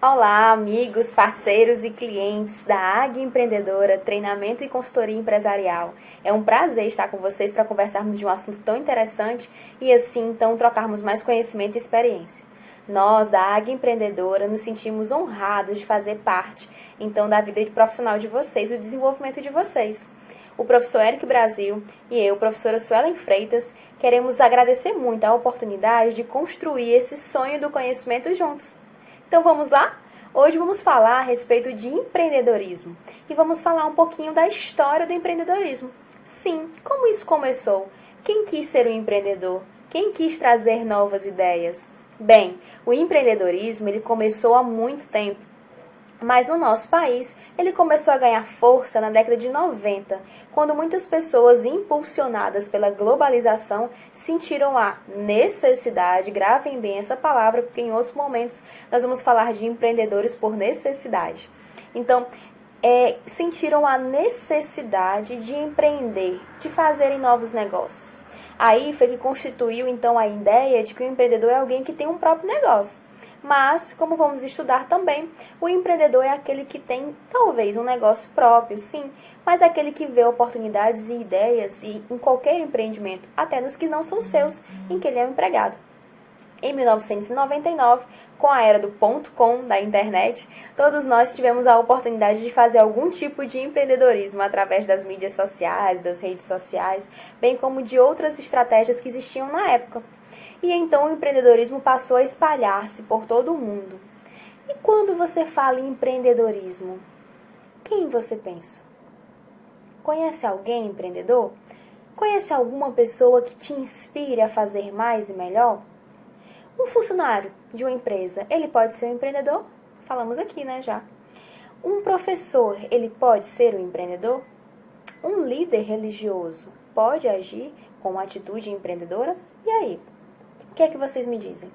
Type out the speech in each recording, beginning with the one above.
Olá, amigos, parceiros e clientes da Águia Empreendedora, Treinamento e Consultoria Empresarial. É um prazer estar com vocês para conversarmos de um assunto tão interessante e assim, então, trocarmos mais conhecimento e experiência. Nós, da Águia Empreendedora, nos sentimos honrados de fazer parte, então, da vida profissional de vocês e do desenvolvimento de vocês. O professor Eric Brasil e eu, professora Suelen Freitas, queremos agradecer muito a oportunidade de construir esse sonho do conhecimento juntos. Então vamos lá? Hoje vamos falar a respeito de empreendedorismo e vamos falar um pouquinho da história do empreendedorismo. Sim, como isso começou? Quem quis ser um empreendedor? Quem quis trazer novas ideias? Bem, o empreendedorismo ele começou há muito tempo. Mas no nosso país, ele começou a ganhar força na década de 90, quando muitas pessoas impulsionadas pela globalização sentiram a necessidade, gravem bem essa palavra, porque em outros momentos nós vamos falar de empreendedores por necessidade. Então, sentiram a necessidade de empreender, de fazerem novos negócios. Aí foi que constituiu então a ideia de que o empreendedor é alguém que tem um próprio negócio. Mas, como vamos estudar também, o empreendedor é aquele que tem, talvez, um negócio próprio, sim, mas é aquele que vê oportunidades e ideias em qualquer empreendimento, até nos que não são seus, em que ele é um empregado. Em 1999, com a era do .com, da internet, todos nós tivemos a oportunidade de fazer algum tipo de empreendedorismo através das mídias sociais, das redes sociais, bem como de outras estratégias que existiam na época. E então o empreendedorismo passou a espalhar-se por todo o mundo. E quando você fala em empreendedorismo, quem você pensa? Conhece alguém empreendedor? Conhece alguma pessoa que te inspire a fazer mais e melhor? Um funcionário de uma empresa, ele pode ser um empreendedor? Falamos aqui, né, já. Um professor, ele pode ser um empreendedor? Um líder religioso pode agir com uma atitude empreendedora? E aí? O que é que vocês me dizem?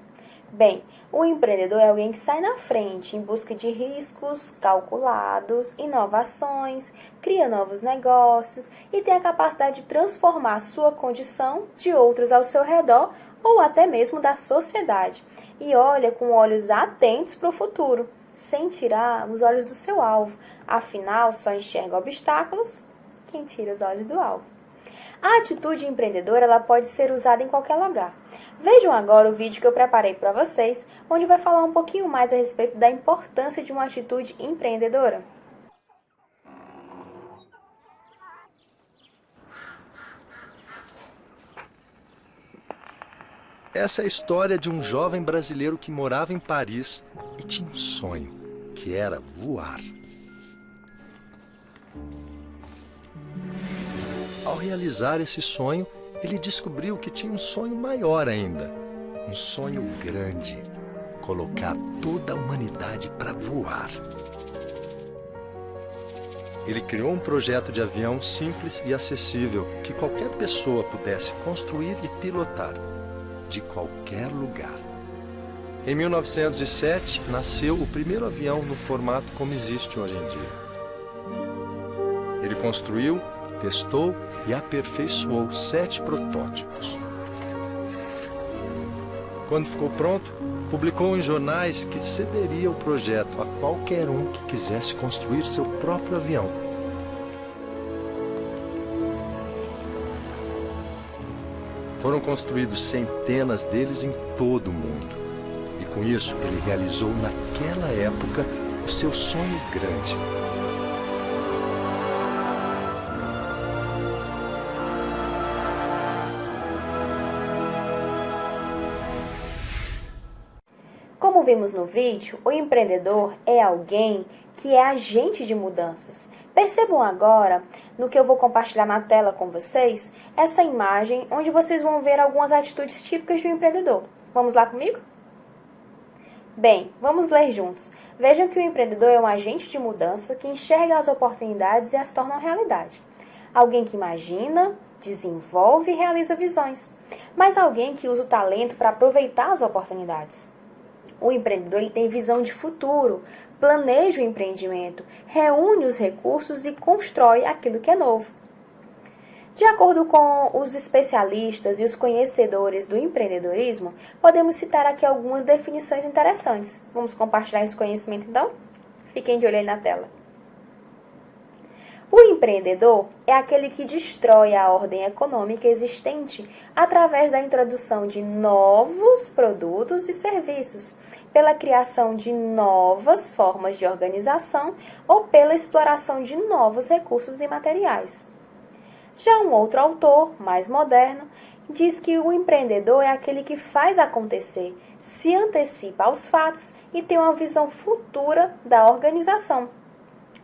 Bem, o empreendedor é alguém que sai na frente em busca de riscos calculados, inovações, cria novos negócios e tem a capacidade de transformar a sua condição de outros ao seu redor ou até mesmo da sociedade. E olha com olhos atentos para o futuro, sem tirar os olhos do seu alvo. Afinal, só enxerga obstáculos quem tira os olhos do alvo. A atitude empreendedora ela pode ser usada em qualquer lugar. Vejam agora o vídeo que eu preparei para vocês, onde vai falar um pouquinho mais a respeito da importância de uma atitude empreendedora. Essa é a história de um jovem brasileiro que morava em Paris e tinha um sonho, que era voar. Ao realizar esse sonho, ele descobriu que tinha um sonho maior ainda, um sonho grande, colocar toda a humanidade para voar. Ele criou um projeto de avião simples e acessível que qualquer pessoa pudesse construir e pilotar, de qualquer lugar. Em 1907, nasceu o primeiro avião no formato como existe hoje em dia. Ele construiu, testou e aperfeiçoou 7 protótipos. Quando ficou pronto, publicou em jornais que cederia o projeto a qualquer um que quisesse construir seu próprio avião. Foram construídos centenas deles em todo o mundo. E com isso, ele realizou naquela época o seu sonho grande. Como vimos no vídeo, o empreendedor é alguém que é agente de mudanças. Percebam agora, no que eu vou compartilhar na tela com vocês, essa imagem onde vocês vão ver algumas atitudes típicas de um empreendedor. Vamos lá comigo? Bem, vamos ler juntos. Vejam que o empreendedor é um agente de mudança que enxerga as oportunidades e as torna realidade. Alguém que imagina, desenvolve e realiza visões, mas alguém que usa o talento para aproveitar as oportunidades. O empreendedor ele tem visão de futuro, planeja o empreendimento, reúne os recursos e constrói aquilo que é novo. De acordo com os especialistas e os conhecedores do empreendedorismo, podemos citar aqui algumas definições interessantes. Vamos compartilhar esse conhecimento então? Fiquem de olho aí na tela. O empreendedor é aquele que destrói a ordem econômica existente através da introdução de novos produtos e serviços, pela criação de novas formas de organização ou pela exploração de novos recursos e materiais. Já um outro autor, mais moderno, diz que o empreendedor é aquele que faz acontecer, se antecipa aos fatos e tem uma visão futura da organização.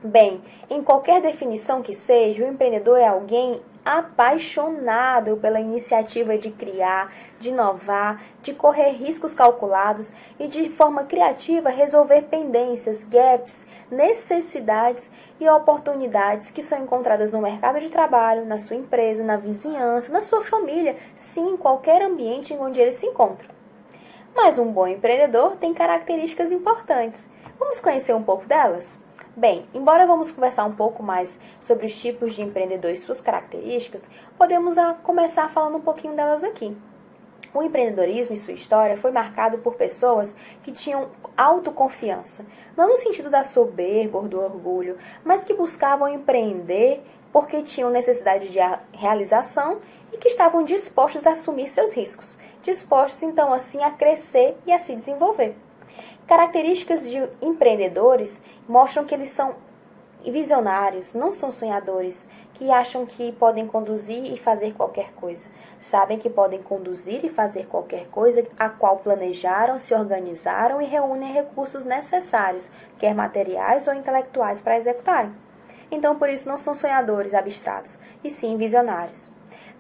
Bem, em qualquer definição que seja, o empreendedor é alguém apaixonado pela iniciativa de criar, de inovar, de correr riscos calculados e de forma criativa resolver pendências, gaps, necessidades e oportunidades que são encontradas no mercado de trabalho, na sua empresa, na vizinhança, na sua família, sim, em qualquer ambiente em onde ele se encontra. Mas um bom empreendedor tem características importantes. Vamos conhecer um pouco delas? Bem, embora vamos conversar um pouco mais sobre os tipos de empreendedor e suas características, podemos começar falando um pouquinho delas aqui. O empreendedorismo e sua história foi marcado por pessoas que tinham autoconfiança, não no sentido da soberba ou do orgulho, mas que buscavam empreender porque tinham necessidade de realização e que estavam dispostos a assumir seus riscos, dispostos então assim a crescer e a se desenvolver. Características de empreendedores mostram que eles são visionários, não são sonhadores, que acham que podem conduzir e fazer qualquer coisa. Sabem que podem conduzir e fazer qualquer coisa a qual planejaram, se organizaram e reúnem recursos necessários, quer materiais ou intelectuais, para executarem. Então, por isso, não são sonhadores abstratos, e sim visionários.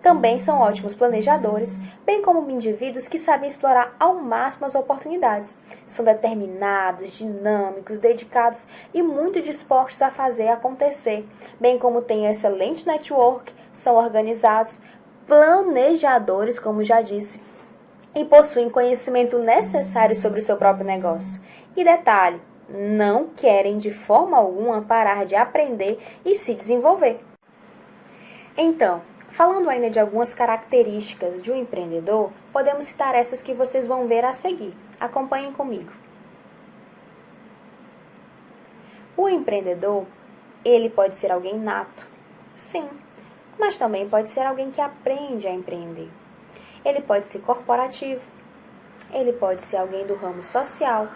Também são ótimos planejadores, bem como indivíduos que sabem explorar ao máximo as oportunidades. São determinados, dinâmicos, dedicados e muito dispostos a fazer acontecer, bem como têm excelente network, são organizados, planejadores, como já disse, e possuem conhecimento necessário sobre o seu próprio negócio. E detalhe, não querem de forma alguma parar de aprender e se desenvolver. Então, falando ainda de algumas características de um empreendedor, podemos citar essas que vocês vão ver a seguir. Acompanhem comigo. O empreendedor, ele pode ser alguém nato, sim, mas também pode ser alguém que aprende a empreender. Ele pode ser corporativo, ele pode ser alguém do ramo social,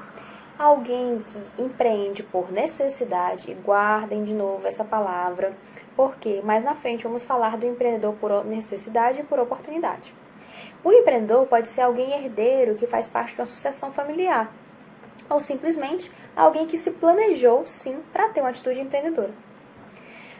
alguém que empreende por necessidade, e guardem de novo essa palavra, porque mais na frente vamos falar do empreendedor por necessidade e por oportunidade. O empreendedor pode ser alguém herdeiro que faz parte de uma sucessão familiar, ou simplesmente alguém que se planejou, sim, para ter uma atitude empreendedora.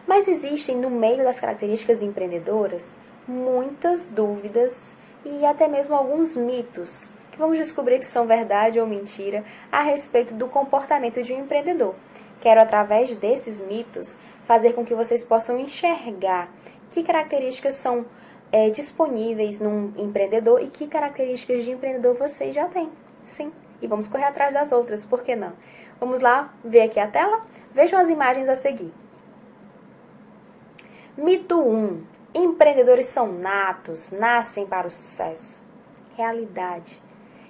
Mas existem, no meio das características empreendedoras, muitas dúvidas e até mesmo alguns mitos, que vamos descobrir que são verdade ou mentira a respeito do comportamento de um empreendedor. Quero, através desses mitos, fazer com que vocês possam enxergar que características são disponíveis num empreendedor e que características de empreendedor vocês já têm. Sim, e vamos correr atrás das outras, por que não? Vamos lá ver aqui a tela? Vejam as imagens a seguir. Mito 1. Empreendedores são natos, nascem para o sucesso. Realidade.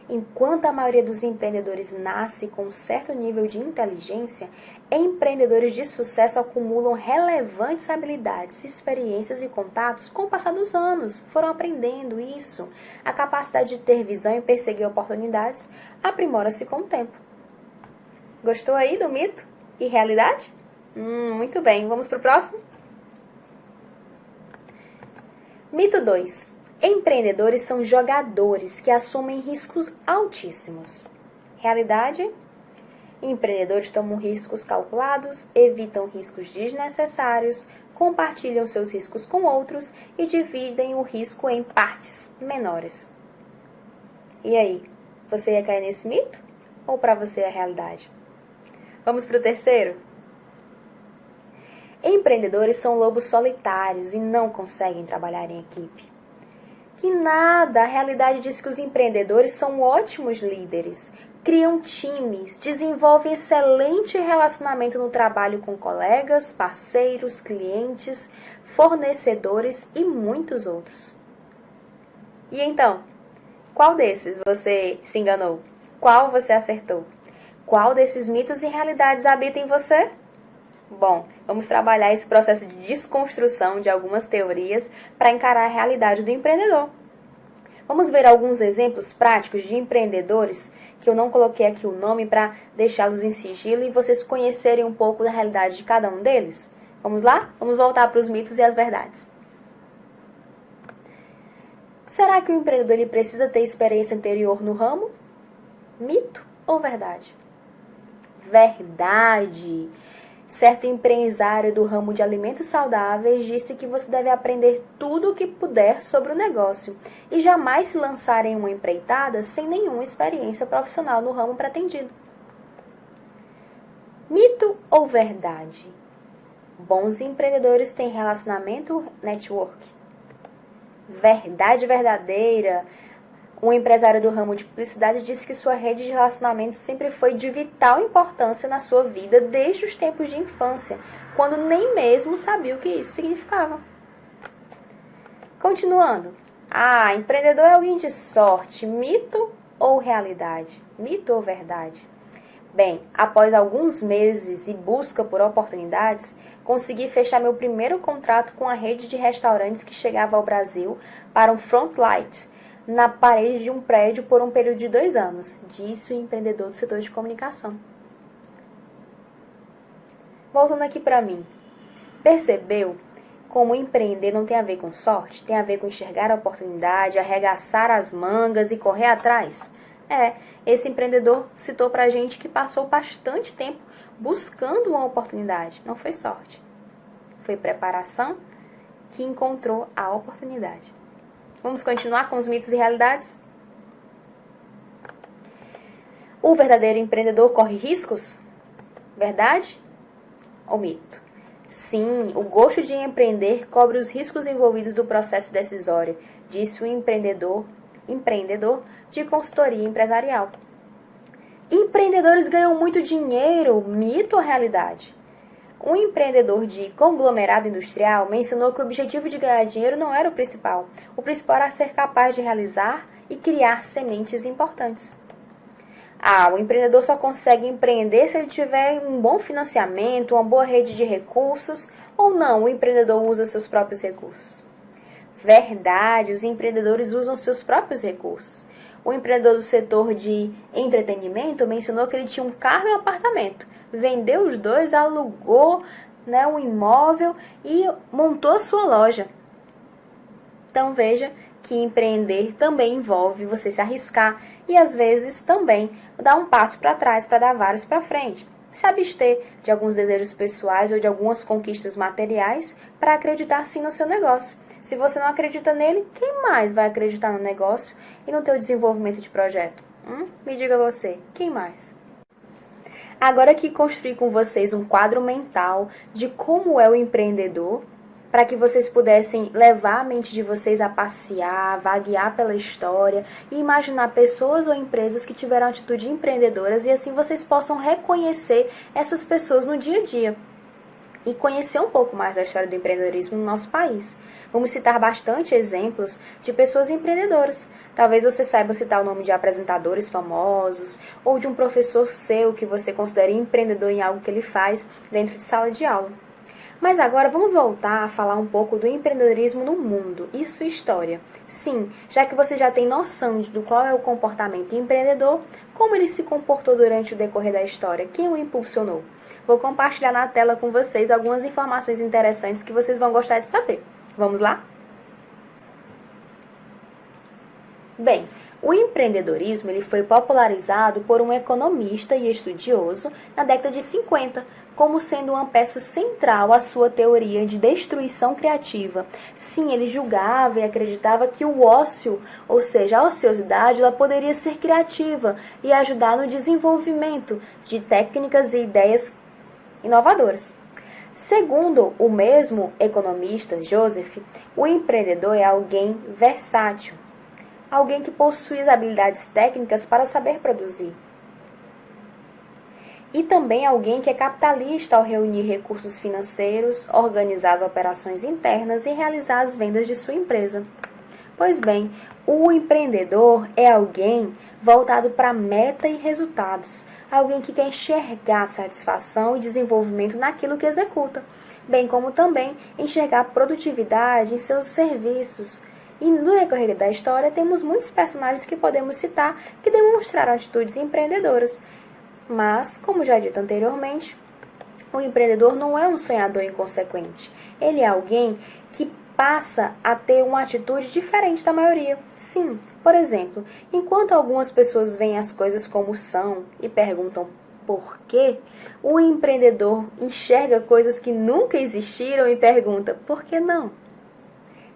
Enquanto a maioria dos empreendedores nasce com um certo nível de inteligência, empreendedores de sucesso acumulam relevantes habilidades, experiências e contatos com o passar dos anos. Foram aprendendo isso. A capacidade de ter visão e perseguir oportunidades aprimora-se com o tempo. Gostou aí do mito e realidade? Muito bem, vamos para o próximo? Mito 2. Empreendedores são jogadores que assumem riscos altíssimos. Realidade? Empreendedores tomam riscos calculados, evitam riscos desnecessários, compartilham seus riscos com outros e dividem o risco em partes menores. E aí, você ia cair nesse mito? Ou para você é a realidade? Vamos para o terceiro? Empreendedores são lobos solitários e não conseguem trabalhar em equipe. Que nada, a realidade diz que os empreendedores são ótimos líderes, criam times, desenvolvem excelente relacionamento no trabalho com colegas, parceiros, clientes, fornecedores e muitos outros. E então, qual desses você se enganou? Qual você acertou? Qual desses mitos e realidades habita em você? Bom, vamos trabalhar esse processo de desconstrução de algumas teorias para encarar a realidade do empreendedor. Vamos ver alguns exemplos práticos de empreendedores, que eu não coloquei aqui o nome para deixá-los em sigilo e vocês conhecerem um pouco da realidade de cada um deles? Vamos lá? Vamos voltar para os mitos e as verdades. Será que o empreendedor ele precisa ter experiência anterior no ramo? Mito ou verdade? Verdade! Certo empresário do ramo de alimentos saudáveis disse que você deve aprender tudo o que puder sobre o negócio e jamais se lançar em uma empreitada sem nenhuma experiência profissional no ramo pretendido. Mito ou verdade? Bons empreendedores têm relacionamento network. Verdade verdadeira. Um empresário do ramo de publicidade disse que sua rede de relacionamentos sempre foi de vital importância na sua vida desde os tempos de infância, quando nem mesmo sabia o que isso significava. Continuando. Empreendedor é alguém de sorte. Mito ou realidade? Mito ou verdade? Bem, após alguns meses e busca por oportunidades, consegui fechar meu primeiro contrato com a rede de restaurantes que chegava ao Brasil para um frontlight na parede de um prédio por um período de 2 anos, disse o empreendedor do setor de comunicação. Voltando aqui para mim. Percebeu como empreender não tem a ver com sorte? Tem a ver com enxergar a oportunidade, arregaçar as mangas e correr atrás? Esse empreendedor citou pra gente que passou bastante tempo buscando uma oportunidade. Não foi sorte. Foi preparação que encontrou a oportunidade. Vamos continuar com os mitos e realidades? O verdadeiro empreendedor corre riscos? Verdade ou mito? Sim, o gosto de empreender cobre os riscos envolvidos do processo decisório, disse o empreendedor de consultoria empresarial. Empreendedores ganham muito dinheiro, mito ou realidade? Um empreendedor de conglomerado industrial mencionou que o objetivo de ganhar dinheiro não era o principal. O principal era ser capaz de realizar e criar sementes importantes. O empreendedor só consegue empreender se ele tiver um bom financiamento, uma boa rede de recursos, ou não, o empreendedor usa seus próprios recursos. Verdade, os empreendedores usam seus próprios recursos. O empreendedor do setor de entretenimento mencionou que ele tinha um carro e um apartamento. Vendeu os dois, alugou um imóvel e montou a sua loja. Então veja que empreender também envolve você se arriscar e às vezes também dar um passo para trás para dar vários para frente. Se abster de alguns desejos pessoais ou de algumas conquistas materiais para acreditar sim no seu negócio. Se você não acredita nele, quem mais vai acreditar no negócio e no teu desenvolvimento de projeto? Me diga você, quem mais? Agora que construí com vocês um quadro mental de como é o empreendedor, para que vocês pudessem levar a mente de vocês a passear, vaguear pela história e imaginar pessoas ou empresas que tiveram atitude empreendedoras e assim vocês possam reconhecer essas pessoas no dia a dia e conhecer um pouco mais da história do empreendedorismo no nosso país. Vamos citar bastante exemplos de pessoas empreendedoras. Talvez você saiba citar o nome de apresentadores famosos ou de um professor seu que você considere empreendedor em algo que ele faz dentro de sala de aula. Mas agora vamos voltar a falar um pouco do empreendedorismo no mundo e sua história. Sim, já que você já tem noção do qual é o comportamento empreendedor, como ele se comportou durante o decorrer da história, quem o impulsionou. Vou compartilhar na tela com vocês algumas informações interessantes que vocês vão gostar de saber. Vamos lá? Bem, o empreendedorismo ele foi popularizado por um economista e estudioso na década de 50, como sendo uma peça central à sua teoria de destruição criativa. Sim, ele julgava e acreditava que o ócio, ou seja, a ociosidade, ela poderia ser criativa e ajudar no desenvolvimento de técnicas e ideias inovadoras. Segundo o mesmo economista, Joseph, o empreendedor é alguém versátil, alguém que possui as habilidades técnicas para saber produzir. E também alguém que é capitalista ao reunir recursos financeiros, organizar as operações internas e realizar as vendas de sua empresa. Pois bem, o empreendedor é alguém voltado para meta e resultados, alguém que quer enxergar satisfação e desenvolvimento naquilo que executa, bem como também enxergar produtividade em seus serviços. E no decorrer da história temos muitos personagens que podemos citar que demonstraram atitudes empreendedoras. Mas, como já dito anteriormente, o empreendedor não é um sonhador inconsequente. Ele é alguém que passa a ter uma atitude diferente da maioria. Sim, por exemplo, enquanto algumas pessoas veem as coisas como são e perguntam por quê, o empreendedor enxerga coisas que nunca existiram e pergunta por que não?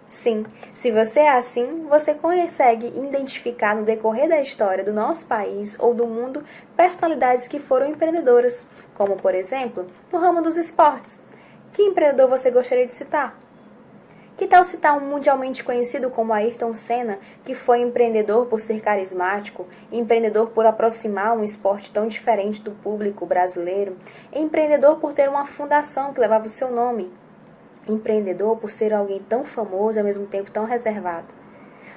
Sim, se você é assim, você consegue identificar no decorrer da história do nosso país ou do mundo personalidades que foram empreendedoras, como, por exemplo, no ramo dos esportes. Que empreendedor você gostaria de citar? Que tal citar um mundialmente conhecido como Ayrton Senna, que foi empreendedor por ser carismático, empreendedor por aproximar um esporte tão diferente do público brasileiro, empreendedor por ter uma fundação que levava o seu nome, empreendedor por ser alguém tão famoso e ao mesmo tempo tão reservado.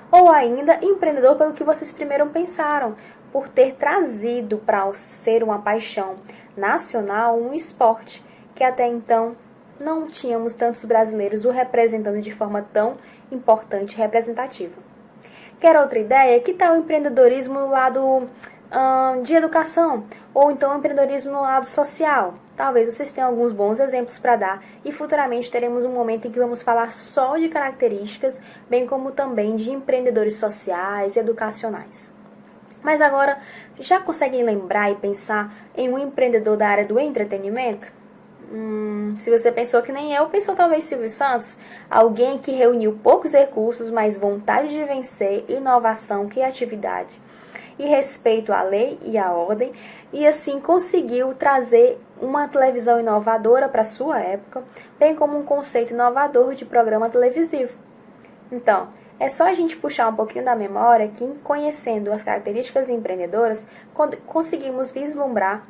Ou ainda, empreendedor pelo que vocês primeiro pensaram, por ter trazido para ser uma paixão nacional um esporte que até então não tínhamos tantos brasileiros o representando de forma tão importante e representativa. Quer outra ideia? Que tal o empreendedorismo no lado de educação? Ou então o empreendedorismo no lado social? Talvez vocês tenham alguns bons exemplos para dar e futuramente teremos um momento em que vamos falar só de características, bem como também de empreendedores sociais e educacionais. Mas agora, já conseguem lembrar e pensar em um empreendedor da área do entretenimento? Se você pensou que nem eu, pensou talvez Silvio Santos, alguém que reuniu poucos recursos, mas vontade de vencer, inovação, criatividade e respeito à lei e à ordem, e assim conseguiu trazer uma televisão inovadora para sua época, bem como um conceito inovador de programa televisivo. Então, é só a gente puxar um pouquinho da memória que, conhecendo as características empreendedoras, conseguimos vislumbrar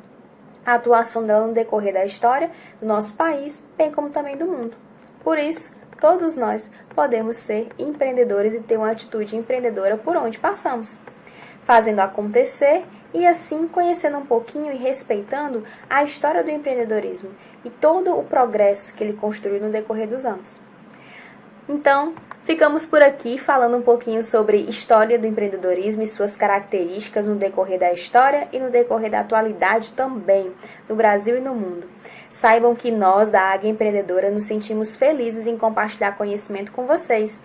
a atuação dela no decorrer da história do nosso país, bem como também do mundo. Por isso, todos nós podemos ser empreendedores e ter uma atitude empreendedora por onde passamos, fazendo acontecer e assim conhecendo um pouquinho e respeitando a história do empreendedorismo e todo o progresso que ele construiu no decorrer dos anos. Então, ficamos por aqui falando um pouquinho sobre história do empreendedorismo e suas características no decorrer da história e no decorrer da atualidade também, no Brasil e no mundo. Saibam que nós, da Águia Empreendedora, nos sentimos felizes em compartilhar conhecimento com vocês.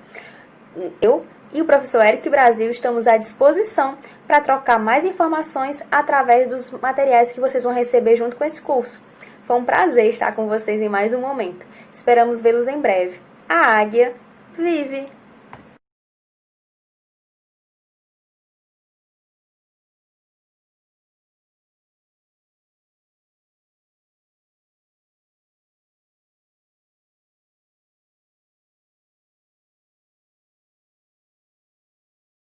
Eu e o professor Eric Brasil estamos à disposição para trocar mais informações através dos materiais que vocês vão receber junto com esse curso. Foi um prazer estar com vocês em mais um momento. Esperamos vê-los em breve. A águia vive!